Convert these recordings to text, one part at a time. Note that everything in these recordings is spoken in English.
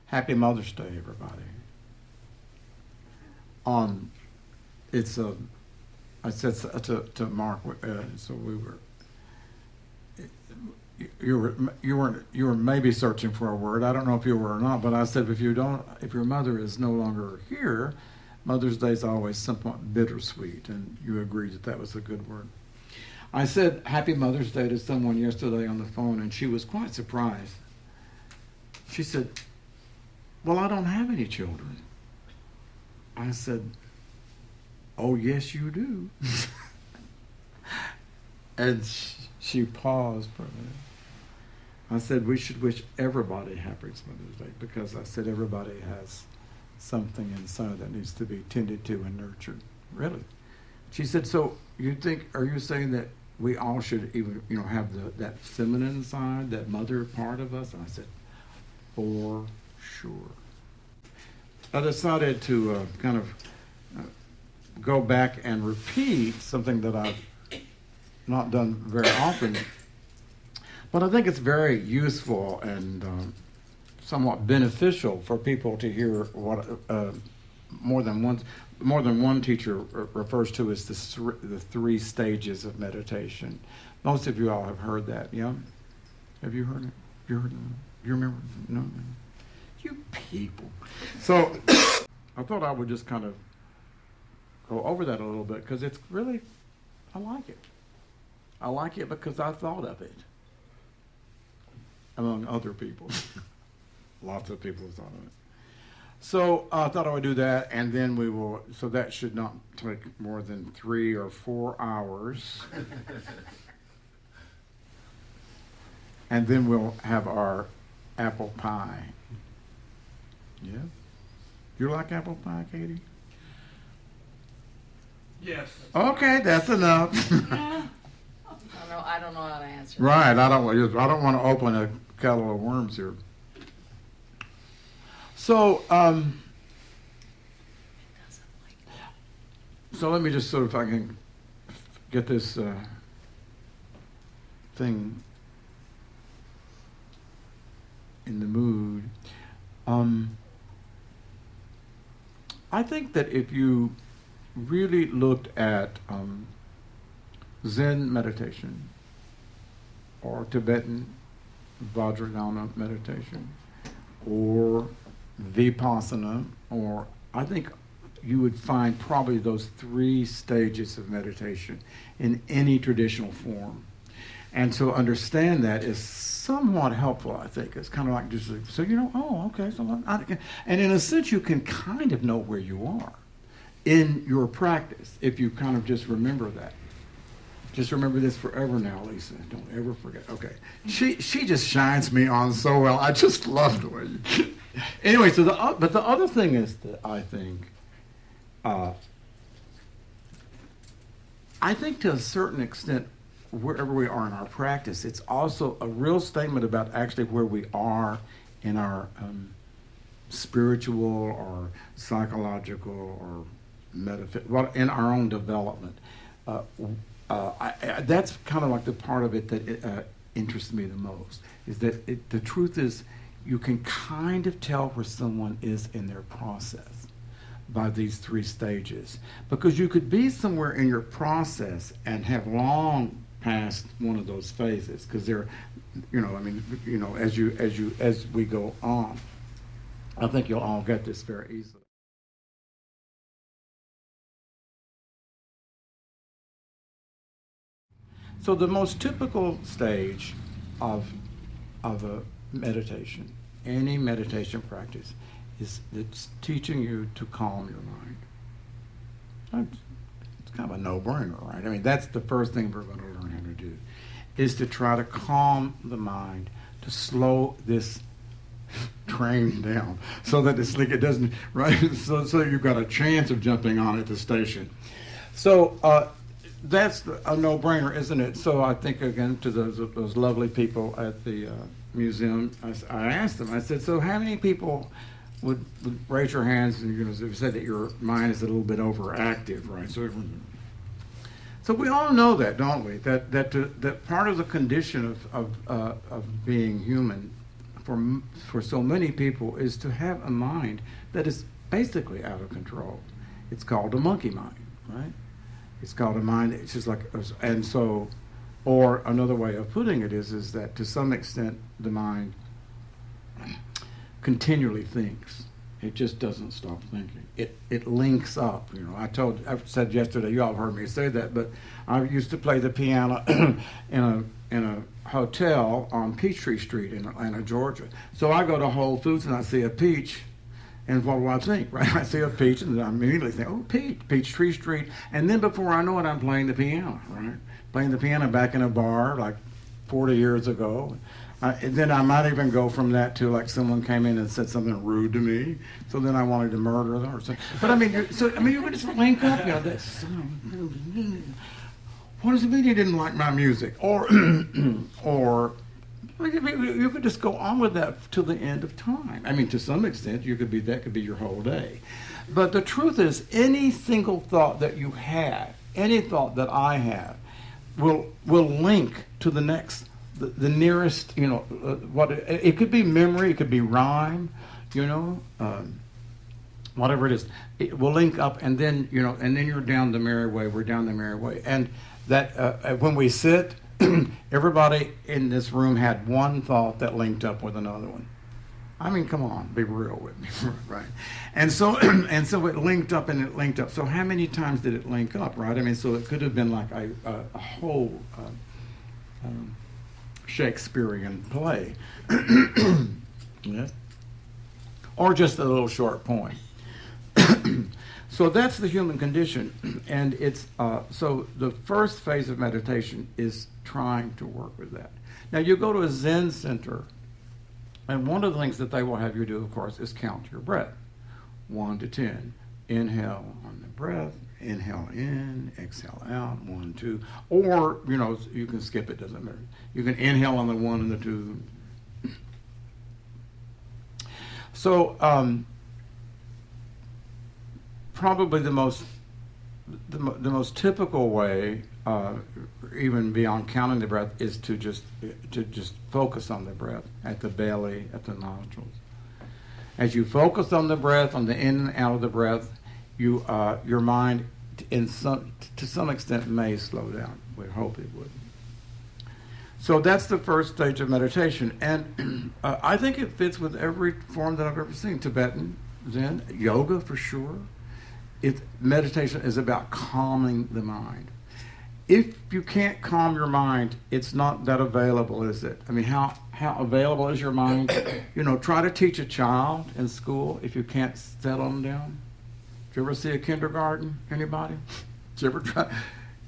Happy Mother's Day, everybody. It's a. I said to Mark, so we were. You were maybe searching for a word. I don't know if you were or not, but I said if your mother is no longer here, Mother's Day is always somewhat bittersweet, and you agreed that was a good word. I said Happy Mother's Day to someone yesterday on the phone, and she was quite surprised. She said, "Well, I don't have any children." I said, "Oh, yes, you do." And she paused for a minute. I said, "We should wish everybody Happy Mother's Day," because I said everybody has something inside that needs to be tended to and nurtured. Really? She said, "So are you saying that we all should even, have that feminine side, that mother part of us?" And I said, "For sure." I decided to kind of go back and repeat something that I've not done very often, but I think it's very useful and somewhat beneficial for people to hear what more than one teacher refers to as the three stages of meditation. Most of you all have heard that, yeah? Have you heard it? You heard it? You remember? No? You people. So I thought I would just kind of go over that a little bit because it's really, I like it. I like it because I thought of it, among other people. Lots of people have thought of it. So I thought I would do that, and then we will, so that should not take more than 3 or 4 hours. And then we'll have our apple pie. Yeah? You like apple pie, Katie? Yes. Okay, that's enough. Yeah. I don't know how to answer. Right, I don't want to open a kettle of worms here. So, so let me just if I can get this thing in the mood. I think that if you really looked at Zen meditation or Tibetan Vajrayana meditation or Vipassana, or I think you would find probably those 3 stages of meditation in any traditional form. And to understand that is somewhat helpful, I think. It's kind of like just, so okay. So and in a sense, you can kind of know where you are in your practice if you kind of just remember that. Just remember this forever now, Lisa. Don't ever forget. Okay. She just shines me on so well. I just love the way you... Anyway, so but the other thing is that I think to a certain extent, wherever we are in our practice, it's also a real statement about actually where we are in our spiritual or psychological or in our own development. That's kind of like the part of it that interests me the most, is that the truth is you can kind of tell where someone is in their process by these 3 stages, because you could be somewhere in your process and have long past one of those phases, because they're, as we go on. I think you'll all get this very easily. So the most typical stage of a meditation, any meditation practice, is it's teaching you to calm your mind. It's kind of a no-brainer, right? I mean, that's the first thing we're going to learn how to do, is to try to calm the mind, to slow this train down so that it's like it doesn't, right? So you've got a chance of jumping on at the station. So that's a no-brainer, isn't it? So I think, again, to those lovely people at the museum, I asked them, I said, so how many people would raise your hands and you said that your mind is a little bit overactive, right? So we all know that, don't we? That part of the condition of being human for so many people is to have a mind that is basically out of control. It's called a monkey mind, right? It's called a mind. It's just like, and so, or another way of putting it is that to some extent the mind continually thinks. It just doesn't stop thinking. It links up. You know, I said yesterday. You all heard me say that, but I used to play the piano in a hotel on Peachtree Street in Atlanta, Georgia. So I go to Whole Foods and I see a peach, and what do I think? Right? I see a peach, and then I immediately think, oh, Peachtree Street, and then before I know it, I'm playing the piano. Right? Playing the piano back in a bar like 40 years ago. Then I might even go from that to like someone came in and said something rude to me, so then I wanted to murder them or something. But I mean, you could just link up, you know, this. What does it mean you didn't like my music? Or you could just go on with that till the end of time. I mean, to some extent, that could be your whole day. But the truth is, any single thought that you have, any thought that I have, will link to the next. The nearest, you know, what it could be memory, it could be rhyme, you know, whatever it is, it will link up, and then you know, and then you're down the merry way. We're down the merry way, and that when we sit, everybody in this room had one thought that linked up with another one. I mean, come on, be real with me, right? And so it linked up and it linked up. So how many times did it link up, right? I mean, so it could have been like a whole. Shakespearean play, yes, or just a little short poem. So that's the human condition, and it's so the first phase of meditation is trying to work with that. Now you go to a Zen center, and one of the things that they will have you do, of course, is count your breath, 1 to 10. Inhale on the breath. Inhale in, exhale out, 1, 2. Or, you know, you can skip it, doesn't matter. You can inhale on the 1 and the 2. So, probably the most typical way, even beyond counting the breath, is to just focus on the breath at the belly, at the nostrils. As you focus on the breath, on the in and out of the breath, your mind, to some extent, may slow down. We hope it would. So that's the first stage of meditation, and I think it fits with every form that I've ever seen. Tibetan, Zen, yoga for sure. Meditation is about calming the mind. If you can't calm your mind, it's not that available, is it? I mean, how available is your mind? You know, try to teach a child in school if you can't settle them down. Did you ever see a kindergarten? Anybody? Did you ever try?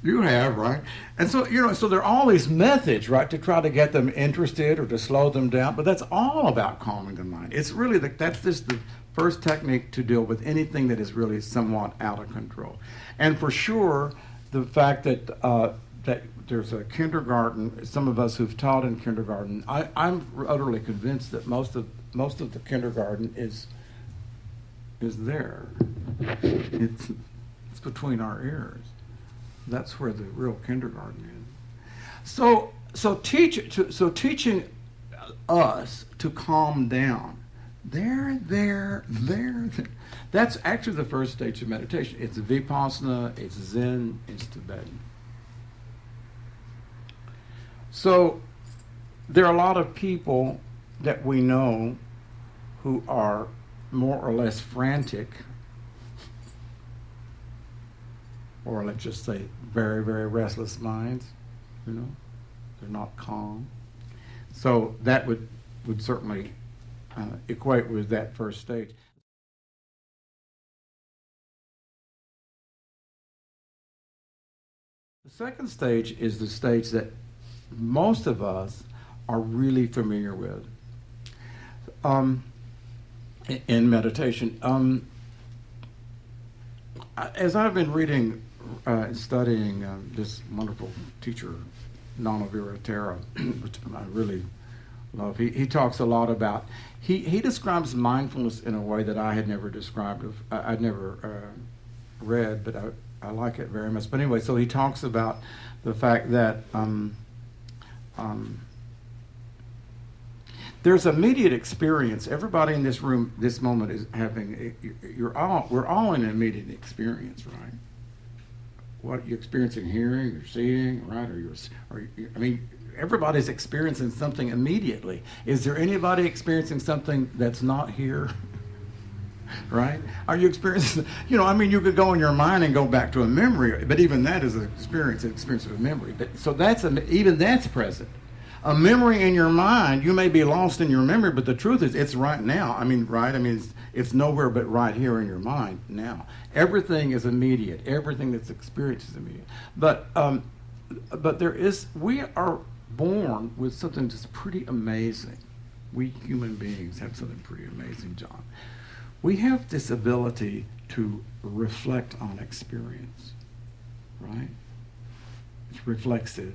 You have, right? And so, you know, so there are all these methods, right, to try to get them interested or to slow them down, but that's all about calming the mind. It's really, that's just the first technique to deal with anything that is really somewhat out of control. And for sure, the fact that that there's a kindergarten, some of us who've taught in kindergarten, I'm utterly convinced that most of the kindergarten is there. It's between our ears. That's where the real kindergarten is. So teaching us to calm down. There. That's actually the first stage of meditation. It's Vipassana, it's Zen, it's Tibetan. So there are a lot of people that we know who are more or less frantic, or let's just say very, very restless minds, you know. They're not calm. So that would certainly equate with that first stage. The second stage is the stage that most of us are really familiar with in meditation. As I've been reading and studying this wonderful teacher, Nana Viratara, which I really love, he talks a lot about, he describes mindfulness in a way that I had never described. I'd never read, but I like it very much. But anyway, so he talks about the fact that There's immediate experience. Everybody in this room, this moment is having. We're all in an immediate experience, right? What you're experiencing, hearing, or seeing, right? I mean, everybody's experiencing something immediately. Is there anybody experiencing something that's not here? Right? Are you experiencing, I mean, you could go in your mind and go back to a memory, but even that is an experience of a memory. But, so even that's present. A memory in your mind, you may be lost in your memory, but the truth is it's right now. I mean, right? I mean, it's nowhere but right here in your mind now. Everything is immediate. Everything that's experienced is immediate. But we are born with something that's pretty amazing. We human beings have something pretty amazing, John. We have this ability to reflect on experience, right? It's reflexive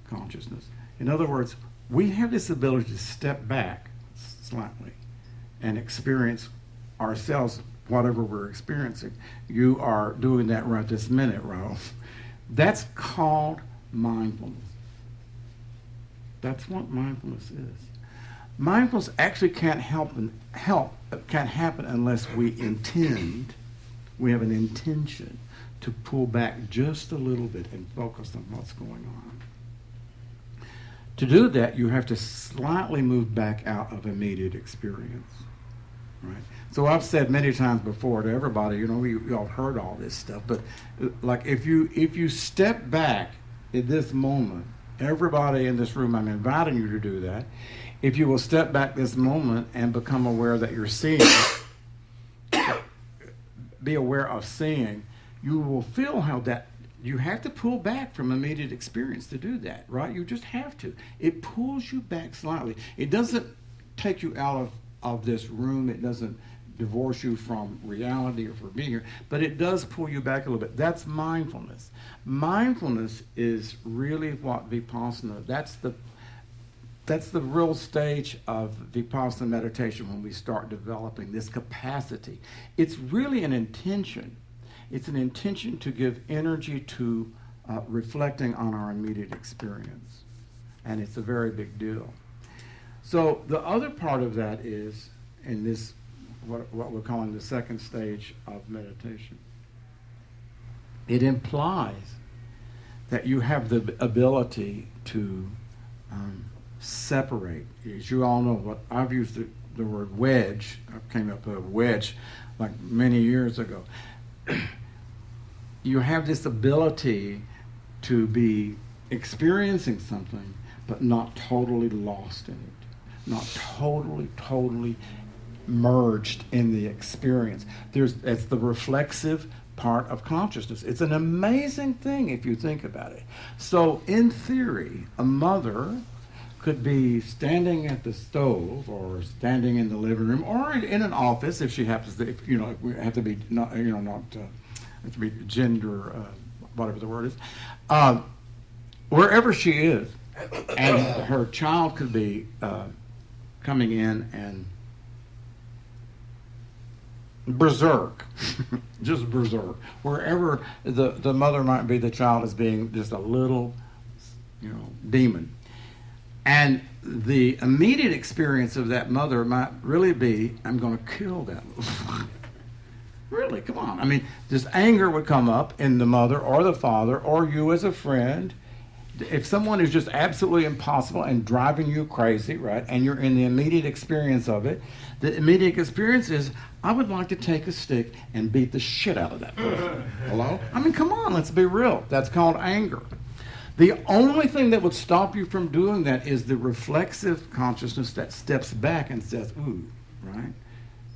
consciousness. In other words, we have this ability to step back slightly and experience ourselves, whatever we're experiencing. You are doing that right this minute, Ralph. That's called mindfulness. That's what mindfulness is. Mindfulness actually can't happen unless we intend. We have an intention to pull back just a little bit and focus on what's going on. To do that, you have to slightly move back out of immediate experience, right? So I've said many times before to everybody, you all heard all this stuff, but like if you step back at this moment, everybody in this room, I'm inviting you to do that. If you will step back this moment and become aware that you're seeing, be aware of seeing, you will feel how that you have to pull back from immediate experience to do that, right? You just have to. It pulls you back slightly. It doesn't take you out of this room. It doesn't divorce you from reality or from being here, but it does pull you back a little bit. That's mindfulness. Mindfulness is really what Vipassana, that's the real stage of Vipassana meditation when we start developing this capacity. It's really an intention. It's an intention to give energy to reflecting on our immediate experience. And it's a very big deal. So the other part of that is, in this, what we're calling the second stage of meditation, it implies that you have the ability to separate. As you all know, what I've used the word wedge. I came up with a wedge like many years ago. You have this ability to be experiencing something, but not totally lost in it, not totally merged in the experience. It's the reflexive part of consciousness. It's an amazing thing if you think about it. So in theory, a mother could be standing at the stove or standing in the living room or in an office if she happens to, if we have to be not have to be gender, whatever the word is, wherever she is, and her child could be coming in and berserk, just berserk. Wherever the mother might be, the child is being just a little, demon. And the immediate experience of that mother might really be, I'm going to kill that little Really, come on. I mean, this anger would come up in the mother or the father or you as a friend. If someone is just absolutely impossible and driving you crazy, right, and you're in the immediate experience of it, the immediate experience is, I would like to take a stick and beat the shit out of that person. Hello? I mean, come on, let's be real. That's called anger. The only thing that would stop you from doing that is the reflexive consciousness that steps back and says, ooh, right?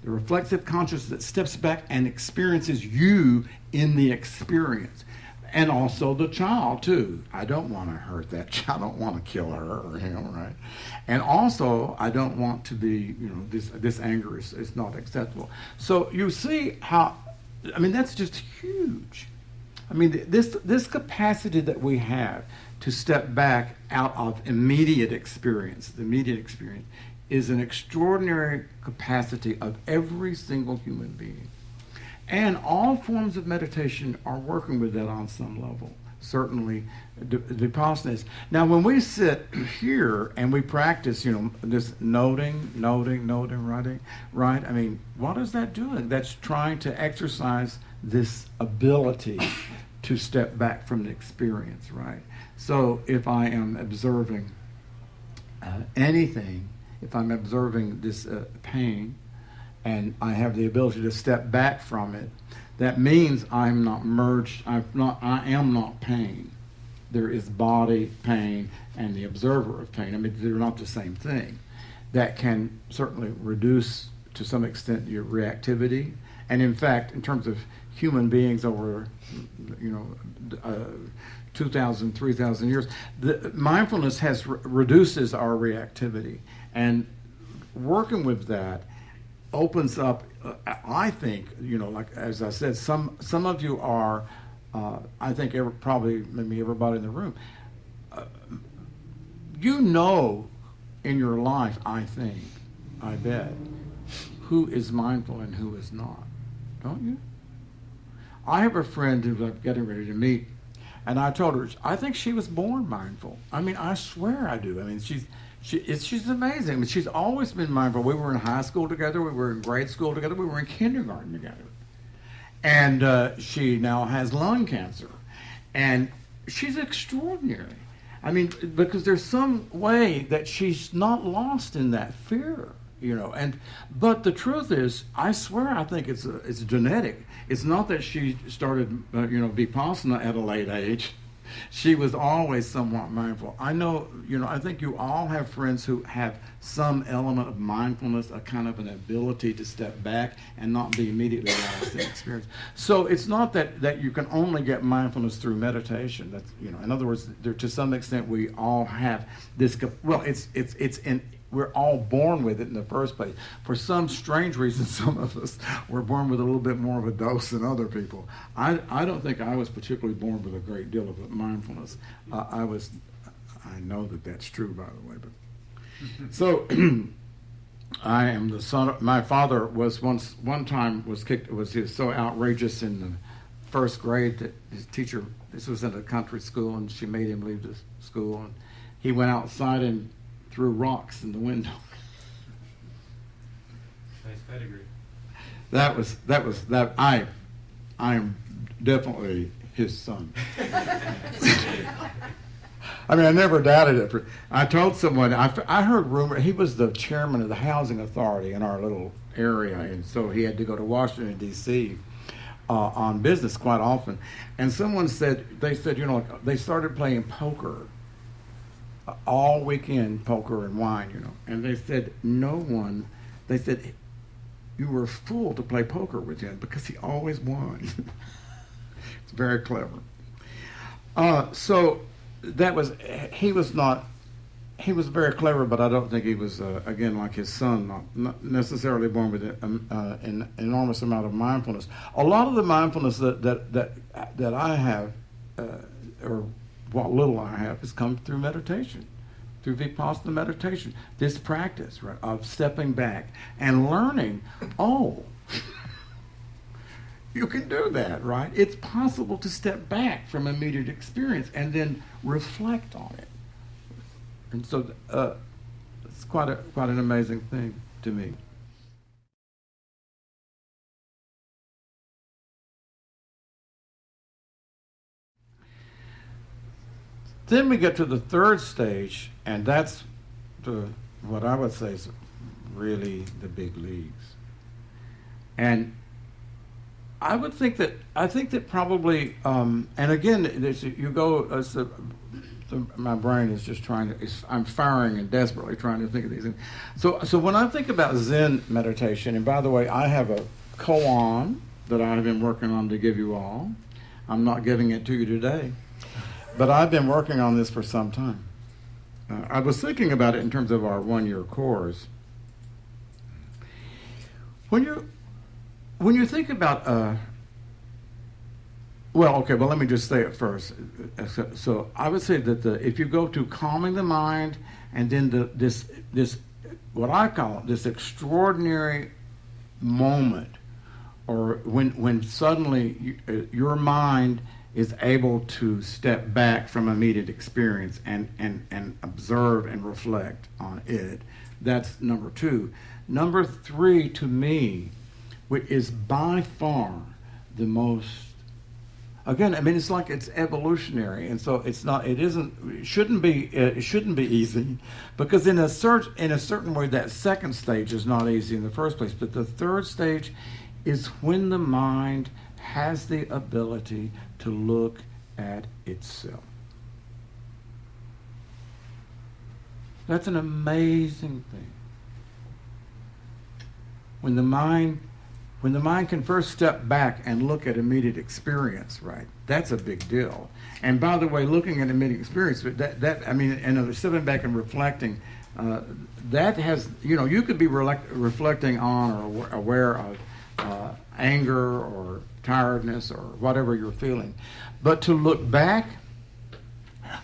The reflexive consciousness that steps back and experiences you in the experience. And also the child, too. I don't want to hurt that child. I don't want to kill her or him, right? And also, I don't want to be, this anger is not acceptable. So you see how, that's just huge. This capacity that we have to step back out of immediate experience, the immediate experience, is an extraordinary capacity of every single human being. And all forms of meditation are working with that on some level. certainly Vipassana is. Now, when we sit here and we practice, this noting, writing, right? I mean, what is that doing? That's trying to exercise this ability to step back from the experience, right? So if I am observing anything, if I'm observing this pain, and I have the ability to step back from it, that means I'm not merged. I am not pain. There is body pain and the observer of pain. I mean, they're not the same thing. That can certainly reduce to some extent your reactivity. And in fact, in terms of human beings over, 2,000, 3,000 years, the mindfulness reduces our reactivity. And working with that opens up, I think, like as I said, some of you are, I think probably maybe everybody in the room, in your life, I bet, who is mindful and who is not, don't you? I have a friend who I'm getting ready to meet, and I told her, I think she was born mindful. I mean, I swear I do. I mean, she's amazing. I mean, she's always been mindful. We were in high school together. We were in grade school together. We were in kindergarten together. And she now has lung cancer. And she's extraordinary. I mean, because there's some way that she's not lost in that fear, But the truth is, I swear I think it's genetic. It's not that she started, Vipassana at a late age. She was always somewhat mindful. I know, I think you all have friends who have some element of mindfulness, a kind of an ability to step back and not be immediately lost in experience. So it's not that you can only get mindfulness through meditation. That's, in other words, to some extent we all have this, we're all born with it in the first place. For some strange reason, some of us were born with a little bit more of a dose than other people. I don't think I was particularly born with a great deal of mindfulness. I know that that's true, by the way. But so I am the son of, my father was one time he was so outrageous in the first grade that his teacher, this was in a country school, and she made him leave the school, and he went outside and threw rocks in the window. Nice pedigree. That I am definitely his son. I mean, I never doubted it. I told someone, I heard rumor, he was the chairman of the housing authority in our little area, and so he had to go to Washington, D.C. On business quite often. And someone said, they started playing poker all weekend, poker and wine, And they said, you were a fool to play poker with him because he always won. It's very clever. So he was very clever, but I don't think he was, again, like his son, not necessarily born with an enormous amount of mindfulness. A lot of the mindfulness that I have, or what little I have, has come through meditation, through Vipassana meditation. This practice, right, of stepping back and learning, you can do that, right? It's possible to step back from immediate experience and then reflect on it. And so it's quite an amazing thing to me. Then we get to the third stage, and that's what I would say is really the big leagues. And I think that probably, and again, my brain is just I'm firing and desperately trying to think of these things. So when I think about Zen meditation, and by the way, I have a koan that I've been working on to give you all. I'm not giving it to you today. But I've been working on this for some time. I was thinking about it in terms of our one-year course. When you think about, let me just say it first. So I would say that if you go to calming the mind, and then this what I call this extraordinary moment, or when suddenly your mind is able to step back from immediate experience and observe and reflect on it. That's number 2. Number 3, to me, is by far the most, again, I mean, it's like it's evolutionary, and so it shouldn't be easy, because in a certain way that second stage is not easy in the first place, but the third stage is when the mind has the ability to look at itself. That's an amazing thing. When the mind can first step back and look at immediate experience, right? That's a big deal. And by the way, looking at immediate experience, and stepping back and reflecting, that has, you could be reflecting on or aware of anger or tiredness or whatever you're feeling. But to look back,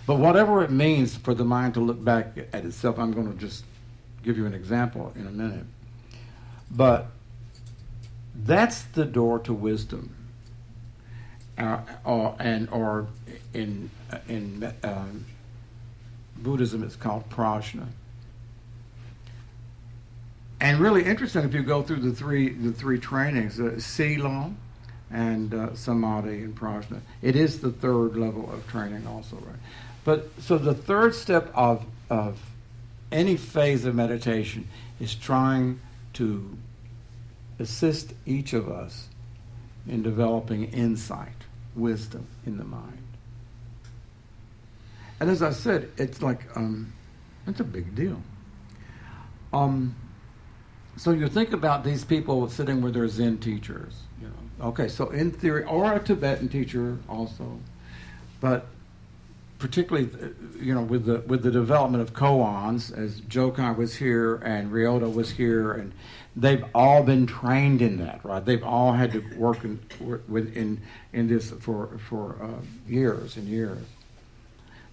but whatever it means for the mind to look back at itself, I'm going to just give you an example in a minute. But that's the door to wisdom, or in Buddhism it's called prajna. And really interesting, if you go through the three trainings, sila and samadhi and prajna, it is the third level of training also, right? But so the third step of any phase of meditation is trying to assist each of us in developing insight, wisdom in the mind. And as I said, it's like, it's a big deal. So you think about these people sitting with their Zen teachers, Okay, so in theory, or a Tibetan teacher also, but particularly, with the development of koans, as Jokai was here and Ryota was here, and they've all been trained in that, right? They've all had to work in this for years and years.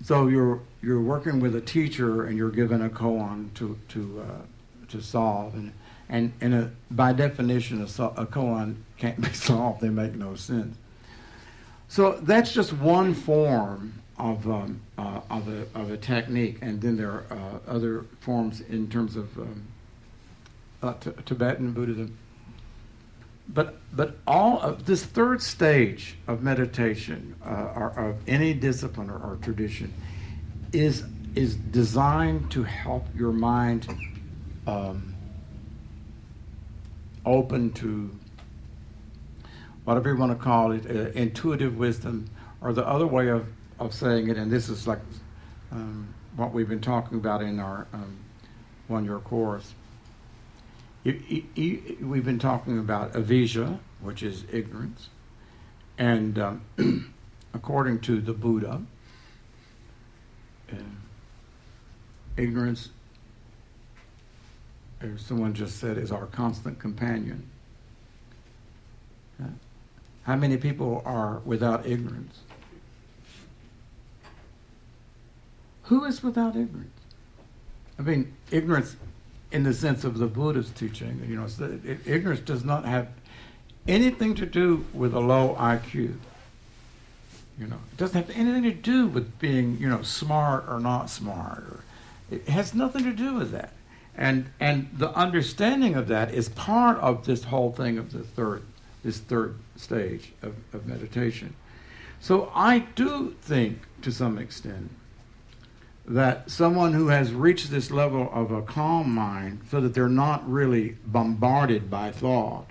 So you're working with a teacher and you're given a koan to solve, and by definition, a koan can't be solved. They make no sense. So that's just one form of a technique, and then there are other forms in terms of Tibetan Buddhism. But all of this third stage of meditation, or of any discipline or tradition, is designed to help your mind open to whatever you want to call it, intuitive wisdom, or the other way of saying it, and this is like what we've been talking about in our one-year course. We've been talking about avijja, which is ignorance, and according to the Buddha, ignorance, as someone just said, is our constant companion. How many people are without ignorance? Who is without ignorance? I mean, ignorance in the sense of the Buddha's teaching, ignorance does not have anything to do with a low IQ. It doesn't have anything to do with being, smart or not smart. It has nothing to do with that. And the understanding of that is part of this whole thing of this third stage of meditation. So I do think, to some extent, that someone who has reached this level of a calm mind so that they're not really bombarded by thought,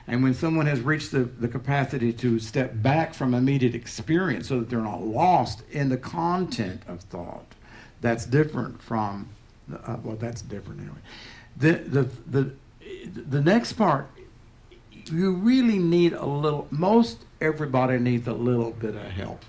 and when someone has reached the capacity to step back from immediate experience so that they're not lost in the content of thought, that's different from, that's different anyway. The next part, you really need most everybody needs a little bit of help.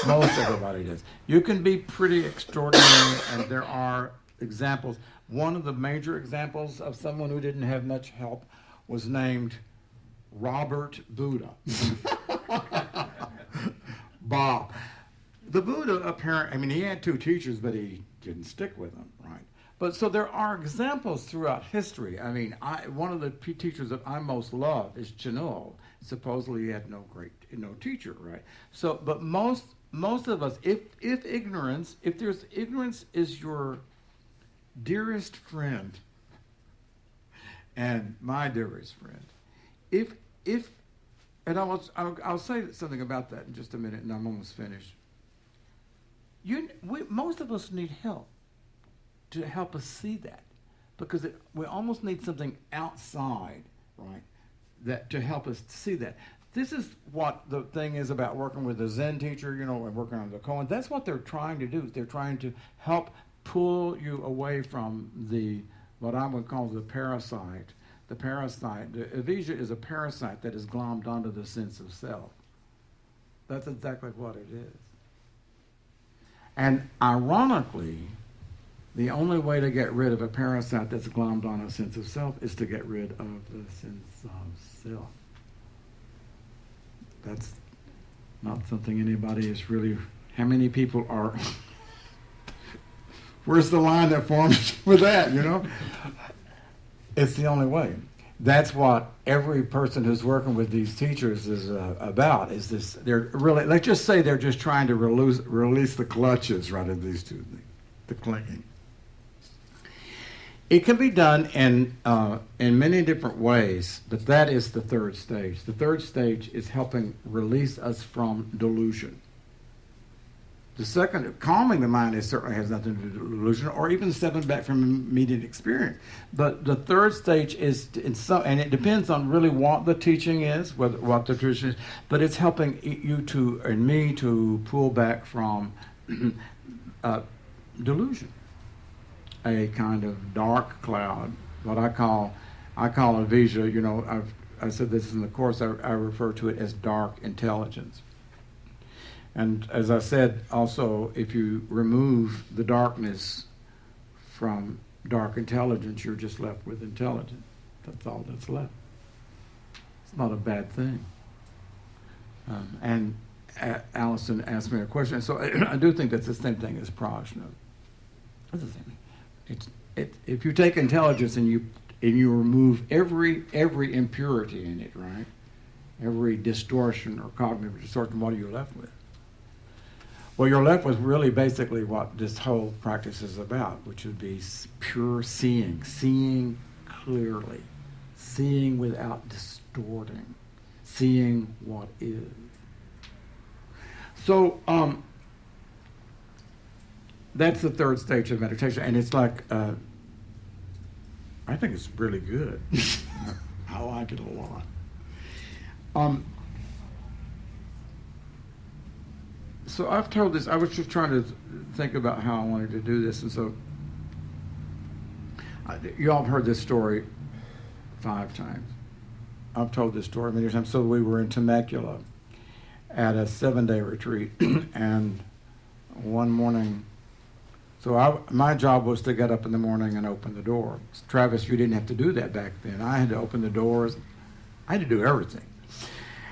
Most everybody does. You can be pretty extraordinary, and there are examples. One of the major examples of someone who didn't have much help was named Robert Buddha. Bob. The Buddha, apparently, he had two teachers, but he didn't stick with them, right? But so there are examples throughout history. I mean, one of the teachers that I most love is Chinul. Supposedly he had no teacher, right? So, but most of us, if ignorance is your dearest friend, and my dearest friend, and I'll say something about that in just a minute, and I'm almost finished. Most of us need help to help us see that, because we almost need something outside, right, that to help us see that. This is what the thing is about working with a Zen teacher, and working on the koan. That's what they're trying to do. They're trying to help pull you away from what I would call the parasite. The avijja is a parasite that is glommed onto the sense of self. That's exactly what it is. And ironically, the only way to get rid of a parasite that's glommed on a sense of self is to get rid of the sense of self. That's not something anybody is really... How many people are... Where's the line that forms with that, It's the only way. That's what every person who's working with these teachers is about, is this... They're really... Let's just say they're just trying to release the clutches, right, of these two things, the clinging. It can be done in many different ways, but that is the third stage. The third stage is helping release us from delusion. The second, calming the mind, certainly has nothing to do with delusion, or even stepping back from immediate experience. But the third stage is, and it depends on really what the teaching is, what the tradition is, but it's helping you and me to pull back from delusion. A kind of dark cloud, what I call avijja. I said this in the course. I refer to it as dark intelligence. And as I said, also, if you remove the darkness from dark intelligence, you're just left with intelligence. That's all that's left. It's not a bad thing. And Allison asked me a question. So I do think that's the same thing as prajna. That's the same thing. If you take intelligence and you remove every impurity in it, right? Every distortion or cognitive distortion, what are you left with? Well, you're left with really basically what this whole practice is about, which would be pure seeing clearly, seeing without distorting, seeing what is. So that's the third stage of meditation, and it's like, I think it's really good. I like it a lot. So I've told this, I was just trying to think about how I wanted to do this, and so you all have heard this story 5 times. I've told this story many times. So we were in Temecula at a 7-day retreat, and one morning, my job was to get up in the morning and open the door. Travis, you didn't have to do that back then. I had to open the doors. I had to do everything.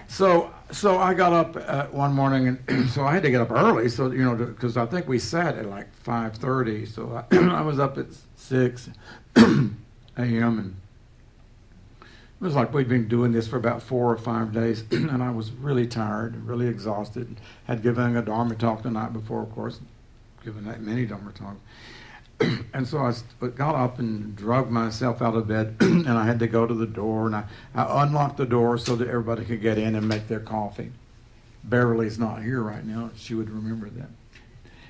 So I got up one morning, and so I had to get up early, so because I think we sat at like 5:30. So I was up at 6 a.m. and it was like we'd been doing this for about 4 or 5 days, and I was really tired, really exhausted. Had given a Dharma talk the night before, of course, given that many Dharma talks. And so I got up and dragged myself out of bed, and I had to go to the door, and I unlocked the door so that everybody could get in and make their coffee. Beverly's not here right now. She would remember that.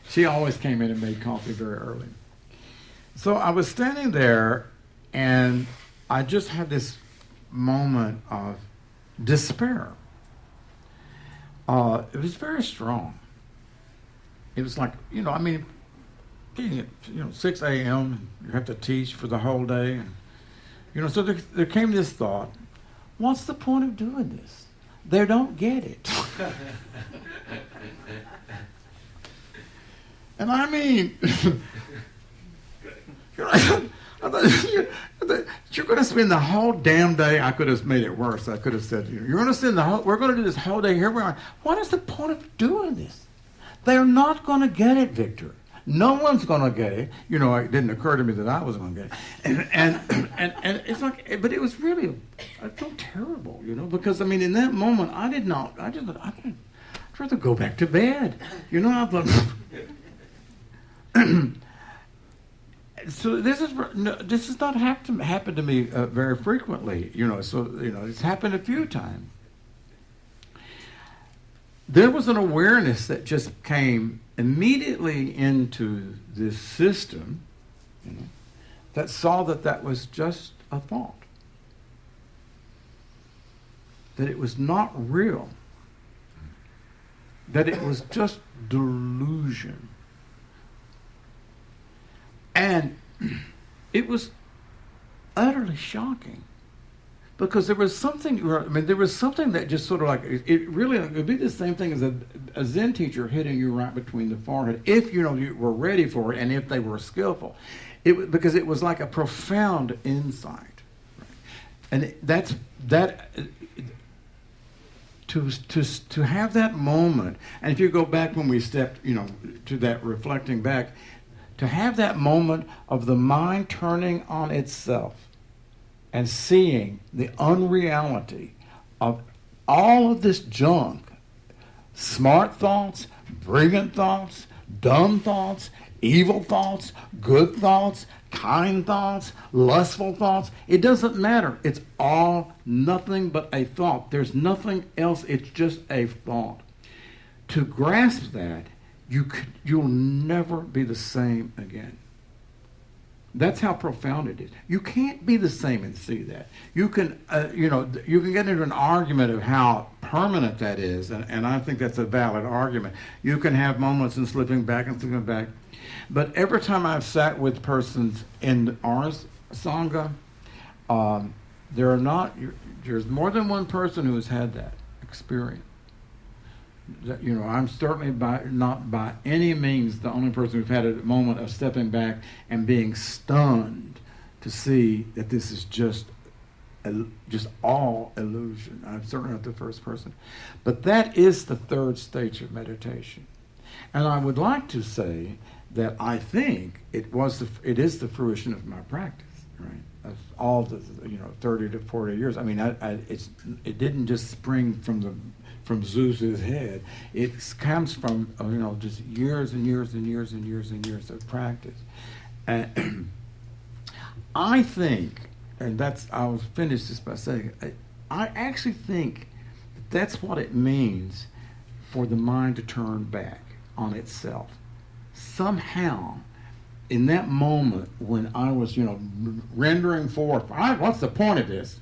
She always came in and made coffee very early. So I was standing there, and I just had this moment of despair. It was very strong. It was like, getting at 6 a.m., you have to teach for the whole day. And, so there came this thought, what's the point of doing this? They don't get it. And I mean, you're going to spend the whole damn day. I could have made it worse. I could have said, you're going to spend we're going to do this whole day here. What is the point of doing this? They're not going to get it, Victor. No one's going to get it. You know, it didn't occur to me that I was going to get it. And it's like, but it was really, I felt terrible, you know, because, I mean, in that moment, I'd rather go back to bed. You know, I thought, so this is not happened to me very frequently, you know, so, you know, it's happened a few times. There was an awareness that just came immediately into this system, you know, that saw that was just a thought, that it was not real, that it was just delusion. And it was utterly shocking. Because there was something that just sort of like, it would be the same thing as a Zen teacher hitting you right between the forehead, if you were ready for it and if they were skillful. Because it was like a profound insight. And to have that moment, and if you go back when we stepped, to that reflecting back, to have that moment of the mind turning on itself, and seeing the unreality of all of this junk, smart thoughts, brilliant thoughts, dumb thoughts, evil thoughts, good thoughts, kind thoughts, lustful thoughts. It doesn't matter. It's all nothing but a thought. There's nothing else. It's just a thought. To grasp that, you'll never be the same again. That's how profound it is. You can't be the same and see that. You can, you can get into an argument of how permanent that is, and I think that's a valid argument. You can have moments in slipping back and slipping back, but every time I've sat with persons in our Sangha, there's more than one person who has had that experience. I'm certainly not by any means the only person who's had a moment of stepping back and being stunned to see that this is just all illusion. I'm certainly not the first person. But that is the third stage of meditation. And I would like to say that I think it is the fruition of my practice, right? Of all the 30 to 40 years. I mean, it didn't just spring from Zeus's head. It comes from just years and years and years and years and years of practice. And I think, and I'll finish this by saying, I actually think that's what it means for the mind to turn back on itself. Somehow, in that moment when I was, rendering forth, what's the point of this?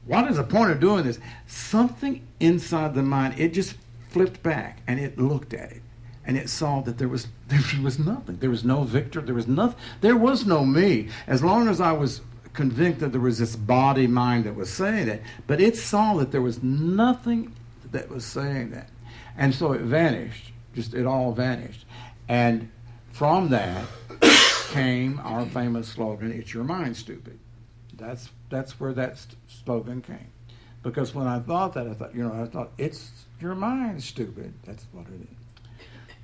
What is the point of doing this? Something inside the mind, it just flipped back and it looked at it. And it saw that there was nothing. There was no Victor. There was nothing. There was no me. As long as I was convinced that there was this body mind that was saying that. But it saw that there was nothing that was saying that. And so it vanished. It all vanished. And from that came our famous slogan, "It's your mind, stupid." That's where that slogan came. Because when I thought that, I thought, it's your mind, stupid. That's what it is.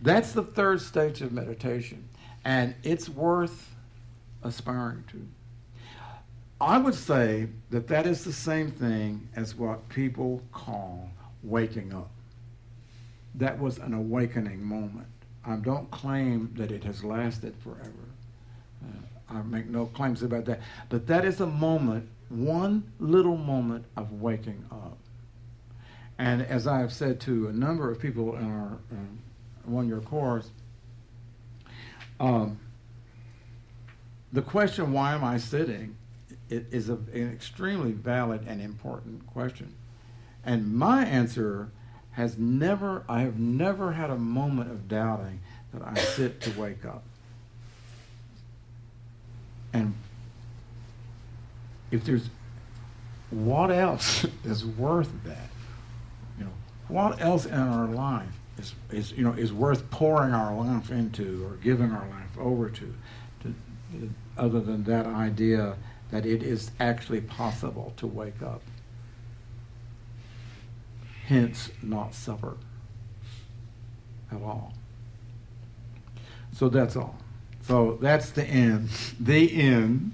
That's the third stage of meditation. And it's worth aspiring to. I would say that is the same thing as what people call waking up. That was an awakening moment. I don't claim that it has lasted forever. I make no claims about that. But that is a moment, one little moment of waking up. And as I have said to a number of people in our one-year course, the question, why am I sitting, is an extremely valid and important question. And my answer I have never had a moment of doubting that I sit to wake up. And if there's, what else is worth that? What else in our life is worth pouring our life into or giving our life over to other than that idea that it is actually possible to wake up, hence not suffer at all. So that's all. So that's the end. The end.